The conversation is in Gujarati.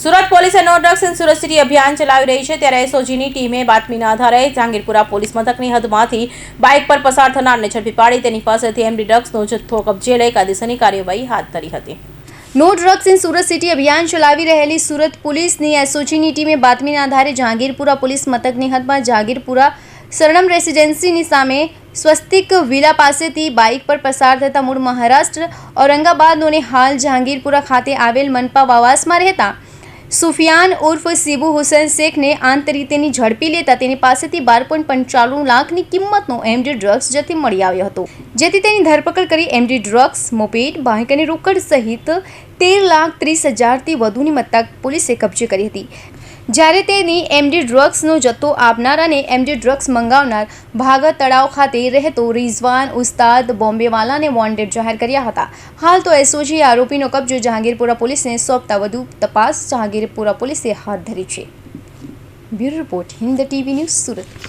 સુરત પોલીસે no drugs in Surat city અભિયાન ચલાવી રહી છે ત્યારે એસઓજીની ટીમે બાતમીના આધારે જહાંગીરપુરા પોલીસ મથકની હદમાંથી બાઇક પર પસાર થનારને ઝડપી પાડી તેની પાસેથી એમડી ડ્રગ્સનો જથ્થો કબજે લઈ કાયદેસરની કાર્યવાહી હાથ ધરી હતી। No drugs in Surat city અભિયાન ચલાવી રહેલી સુરત પોલીસની એસઓજીની ટીમે બાતમીના આધારે જહાંગીરપુરા પોલીસ મથકની હદમાં જહાંગીરપુરા સરણમ રેસિડેન્સીની સામે સ્વસ્તિક વિલા પાસેથી બાઇક પર પસાર થતા મૂળ મહારાષ્ટ્ર ઔરંગાબાદનો અને હાલ જહાંગીરપુરા ખાતે આવેલ મનપા વાવાસમાં રહેતા સુફિયાન ઉર્ફ સીબુ હુસૈન શેખને આંતરીતેની ઝડપી લેતા તેની પાસેથી 12.95 લાખની કિંમતનો એમડી ડ્રગ્સ જથ્થો મળી આવ્યો હતો, જેથી તેની ધરપકડ કરી એમડી ડ્રગ્સ, મોપેડ, બાઇક અને રોકડ સહિત 13,30,000થી વધુની મત્તા પોલીસે કબજે કરી હતી। જ્યારે તેની એમડી ડ્રગ્સનો જથ્થો આપનાર અને એમડી ડ્રગ્સ મંગાવનાર ભાગા તળાવ ખાતે રહેતો રિઝવાન ઉસ્તાદ બોમ્બેવાલાને વોન્ટેડ જાહેર કર્યા હતા। હાલ તો એસઓજી આરોપીનો કબજો જહાંગીરપુરા પોલીસને સોંપતા વધુ તપાસ જહાંગીરપુરા પોલીસે હાથ ધરી છે। Bureau report, Hind TV news, Surat.